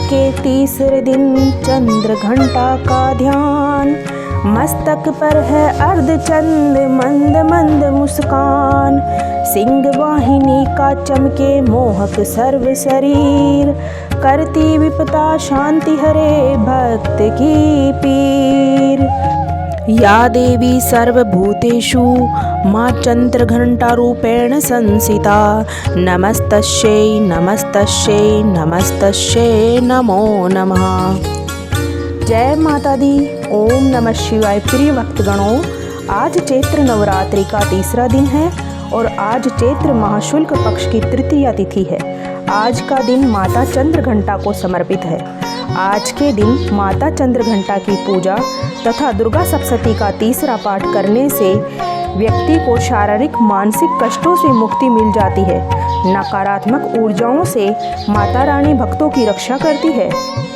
के तीसरे दिन चंद्र घंटा का ध्यान, मस्तक पर है अर्धचंद मंद मंद मुस्कान। सिंह वाहिनी का चमके मोहक सर्व शरीर, करती विपदा शांति हरे भक्त की पीर। या देवी सर्वभूतेषु मां चंद्रघंटारूपेण संस्थिता, नमस्तस्यै नमस्तस्यै नमस्तस्यै नमो नमः। जय माता दी। ओम नमः शिवाय। प्रिय भक्तगणों, आज चैत्र नवरात्रि का तीसरा दिन है और आज चैत्र महाशुल्क पक्ष की तृतीया तिथि है। आज का दिन माता चंद्रघंटा को समर्पित है। आज के दिन माता चंद्रघंटा की पूजा तथा दुर्गा सप्तशती का तीसरा पाठ करने से व्यक्ति को शारीरिक मानसिक कष्टों से मुक्ति मिल जाती है। नकारात्मक ऊर्जाओं से माता रानी भक्तों की रक्षा करती है।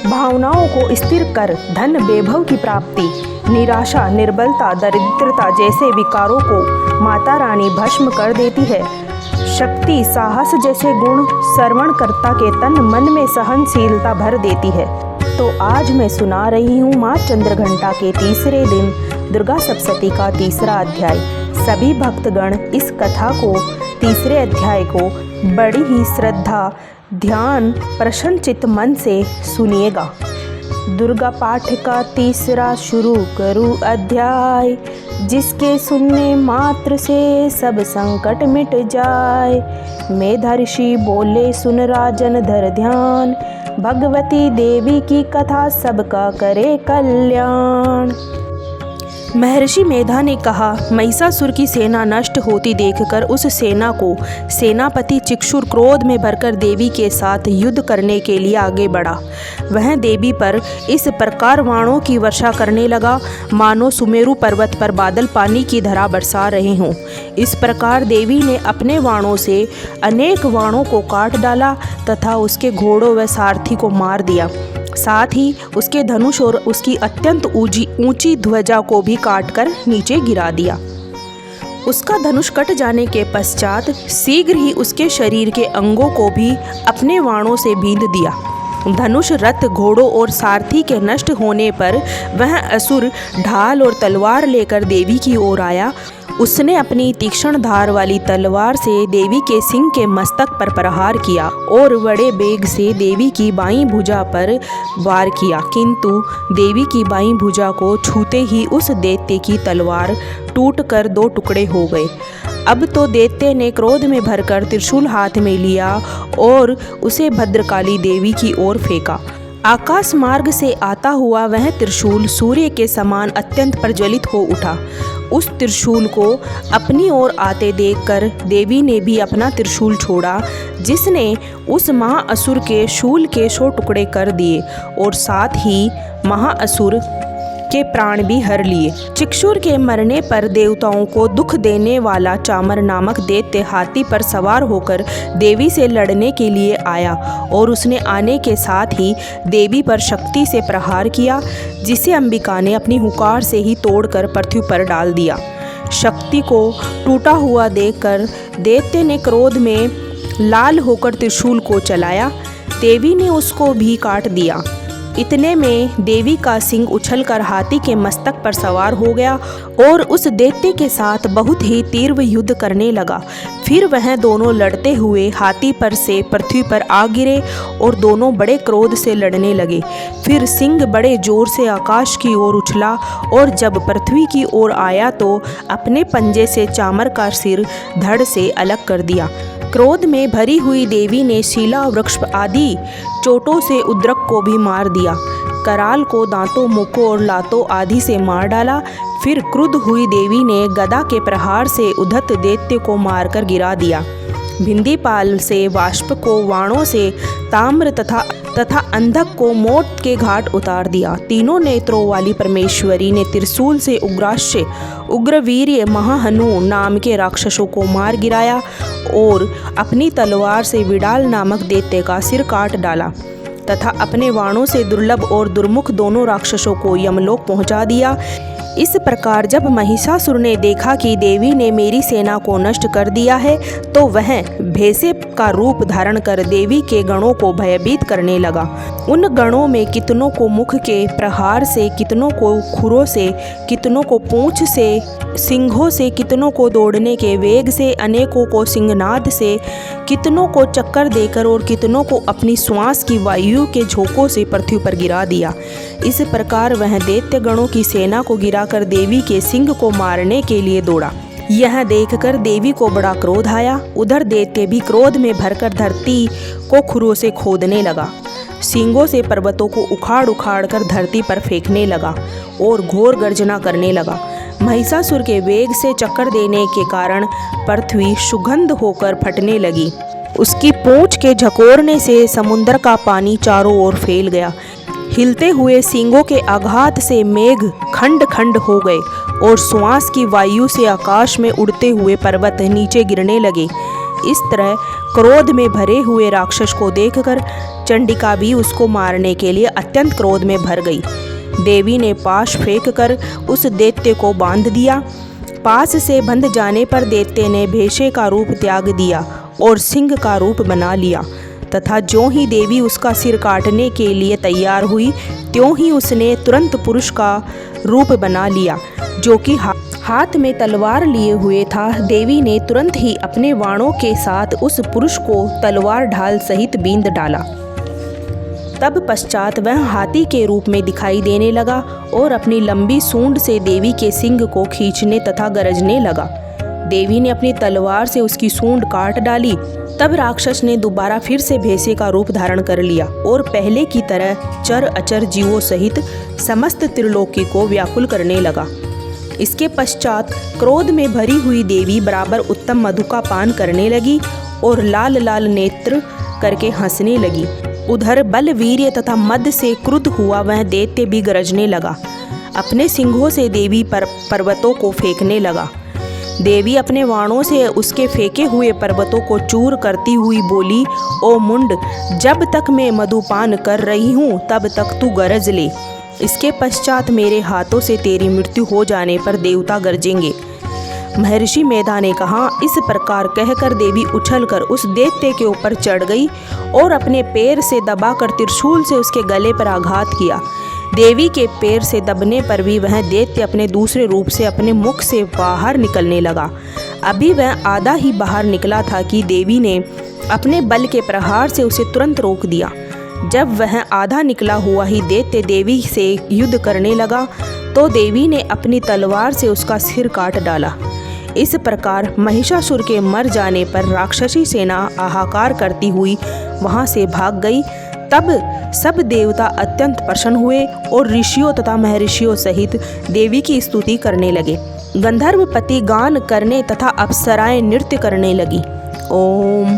भावनाओं को स्थिर कर धन वैभव की प्राप्ति, निराशा, निर्बलता, दरिद्रता जैसे विकारों को माता रानी भस्म कर देती है। शक्ति, साहस जैसे गुण श्रवणकर्ता के तन मन में सहनशीलता भर देती है। तो आज मैं सुना रही हूँ माँ चंद्रघंटा के तीसरे दिन दुर्गा सप्तशती का तीसरा अध्याय। सभी भक्तगण इस कथा को, तीसरे अध्याय को बड़ी ही श्रद्धा, ध्यान, प्रसन्नचित्त मन से सुनिएगा। दुर्गा पाठ का तीसरा शुरू करूँ अध्याय, जिसके सुनने मात्र से सब संकट मिट जाए। मेधाऋषि बोले सुन राजन धर ध्यान, भगवती देवी की कथा सबका करे कल्याण। महर्षि मेधा ने कहा, महिषासुर की सेना नष्ट होती देखकर उस सेना को सेनापति चिक्षुर क्रोध में भरकर देवी के साथ युद्ध करने के लिए आगे बढ़ा। वह देवी पर इस प्रकार वाणों की वर्षा करने लगा मानो सुमेरु पर्वत पर बादल पानी की धारा बरसा रहे हों। इस प्रकार देवी ने अपने वाणों से अनेक वाणों को काट डाला तथा उसके घोड़ों व सारथी को मार दिया। साथ ही उसके धनुष और उसकी अत्यंत ऊंची ध्वजा को भी काटकर नीचे गिरा दिया। उसका धनुष कट जाने के पश्चात शीघ्र ही उसके शरीर के अंगों को भी अपने वाणों से बींध दिया। धनुष, रथ, घोड़ों और सारथी के नष्ट होने पर वह असुर ढाल और तलवार लेकर देवी की ओर आया। उसने अपनी तीक्ष्ण धार वाली तलवार से देवी के सिंह के मस्तक पर प्रहार किया और बड़े वेग से देवी की बाईं भुजा पर वार किया, किंतु देवी की बाईं भुजा को छूते ही उस दैत्य की तलवार टूटकर दो टुकड़े हो गए। अब तो दैत्य ने क्रोध में भरकर त्रिशूल हाथ में लिया और उसे भद्रकाली देवी की ओर फेंका। आकाश मार्ग से आता हुआ वह त्रिशूल सूर्य के समान अत्यंत प्रज्वलित हो उठा। उस त्रिशूल को अपनी ओर आते देखकर देवी ने भी अपना त्रिशूल छोड़ा, जिसने उस महाअसुर के शूल के 100 टुकड़े कर दिए और साथ ही महाअसुर के प्राण भी हर लिए। चिक्षुर के मरने पर देवताओं को दुख देने वाला चामर नामक दैत्य हाथी पर सवार होकर देवी से लड़ने के लिए आया और उसने आने के साथ ही देवी पर शक्ति से प्रहार किया, जिसे अंबिका ने अपनी हुंकार से ही तोड़कर पृथ्वी पर डाल दिया। शक्ति को टूटा हुआ देखकर दैत्य ने क्रोध में लाल होकर त्रिशूल को चलाया। देवी ने उसको भी काट दिया। इतने में देवी का सिंह उछलकर हाथी के मस्तक पर सवार हो गया और उस दैत्य के साथ बहुत ही तीव्र युद्ध करने लगा। फिर वह दोनों लड़ते हुए हाथी पर से पृथ्वी पर आ गिरे और दोनों बड़े क्रोध से लड़ने लगे। फिर सिंह बड़े जोर से आकाश की ओर उछला और जब पृथ्वी की ओर आया तो अपने पंजे से चामर का सिर धड़ से अलग कर दिया। क्रोध में भरी हुई देवी ने शीला वृक्ष आदि चोटों से उद्रक को भी मार दिया। कराल को दांतों, मुखों और लातों आदि से मार डाला। फिर क्रुद्ध हुई देवी ने गदा के प्रहार से उद्धत दैत्य को मारकर गिरा दिया। भिंदीपाल से वाष्प को, वाणों से ताम्र तथा अंधक को मौत के घाट उतार दिया। तीनों नेत्रों वाली परमेश्वरी ने त्रिशूल से उग्राश्य, उग्रवीर्य, महाहनु नाम के राक्षसों को मार गिराया और अपनी तलवार से विडाल नामक दैत्य का सिर काट डाला तथा अपने वाणों से दुर्लभ और दुर्मुख दोनों राक्षसों को यमलोक पहुंचा दिया। इस प्रकार जब महिषासुर ने देखा कि देवी ने मेरी सेना को नष्ट कर दिया है, तो वह भैंसे का रूप धारण कर देवी के गणों को भयभीत करने लगा। उन गणों में कितनों को मुख के प्रहार से, कितनों को खुरों से, कितनों को पूंछ से, सिंघों से, कितनों को दौड़ने के वेग से, अनेकों को सिंहनाद से, कितनों को चक्कर देकर और कितनों को अपनी श्वास की वायु के झोंकों से पृथ्वी पर गिरा दिया। इस प्रकार वह दैत्य गणों की सेना को गिराकर देवी के सिंह को मारने के लिए दौड़ा। यह देखकर देवी को बड़ा क्रोध आया। उधर दैत्य भी क्रोध में भरकर धरती को खुरों से खोदने लगा, सींगों से पर्वतों को उखाड़ उखाड़ कर धरती पर फेंकने लगा और घोर गर्जना करने लगा। महिषासुर के वेग से चक्कर देने के कारण पृथ्वी सुगंध होकर फटने लगी। उसकी पूंछ के झकोरने से समुद्र का पानी चारों ओर फैल गया। हिलते हुए सींगों के आघात से मेघ खंड खंड हो गए और श्वास की वायु से आकाश में उड़ते हुए पर्वत नीचे गिरने लगे। इस तरह क्रोध में भरे हुए राक्षस को देखकर चंडिका भी उसको मारने के लिए अत्यंत क्रोध में भर गई। देवी ने पाश फेंक कर उस दैत्य को बांध दिया। पास से बंध जाने पर दैत्य ने भैंसे का रूप त्याग दिया और सिंह का रूप बना लिया तथा ज्यों ही देवी उसका सिर काटने के लिए तैयार हुई, त्यों ही उसने तुरंत पुरुष का रूप बना लिया, जो कि हाथ में तलवार लिए हुए था। देवी ने तुरंत ही अपने बाणों के साथ उस पुरुष को तलवार ढाल सहित बींध डाला। तब पश्चात वह हाथी के रूप में दिखाई देने लगा और अपनी लंबी सूंड से देवी के सिंग को खींचने तथा गरजने लगा। देवी ने अपनी तलवार से उसकी सूंड काट डाली। तब राक्षस ने दोबारा फिर से भैंसे का रूप धारण कर लिया और पहले की तरह चर अचर जीवों सहित समस्त त्रिलोकी को व्याकुल करने लगा। इसके पश्चात क्रोध में भरी हुई देवी बराबर उत्तम मधु का पान करने लगी और लाल लाल नेत्र करके हंसने लगी। उधर बल, वीर्य तथा मद से क्रुद्ध हुआ वह दैत्य भी गरजने लगा। अपने सिंघों से देवी पर पर्वतों को फेंकने लगा। देवी अपने बाणों से उसके फेंके हुए पर्वतों को चूर करती हुई बोली, ओ मुंड, जब तक मैं मधुपान कर रही हूँ तब तक तू गरज ले। इसके पश्चात मेरे हाथों से तेरी मृत्यु हो जाने पर देवता गरजेंगे। महर्षि मेधा ने कहा। इस प्रकार कहकर देवी उछलकर उस दैत्य के ऊपर चढ़ गई और अपने पैर से दबाकर त्रिशूल से उसके गले पर आघात किया। देवी के पैर से दबने पर भी वह दैत्य अपने दूसरे रूप से अपने मुख से बाहर निकलने लगा। अभी वह आधा ही बाहर निकला था कि देवी ने अपने बल के प्रहार से उसे तुरंत रोक दिया। जब वह आधा निकला हुआ ही दैत्य देवी से युद्ध करने लगा, तो देवी ने अपनी तलवार से उसका सिर काट डाला। इस प्रकार महिषासुर के मर जाने पर राक्षसी सेना हाहाकार करती हुई वहां से भाग गई। तब सब देवता अत्यंत प्रसन्न हुए और ऋषियों तथा महर्षियों सहित देवी की स्तुति करने लगे। गंधर्वपति गान करने तथा अप्सराएं नृत्य करने लगी। ओम।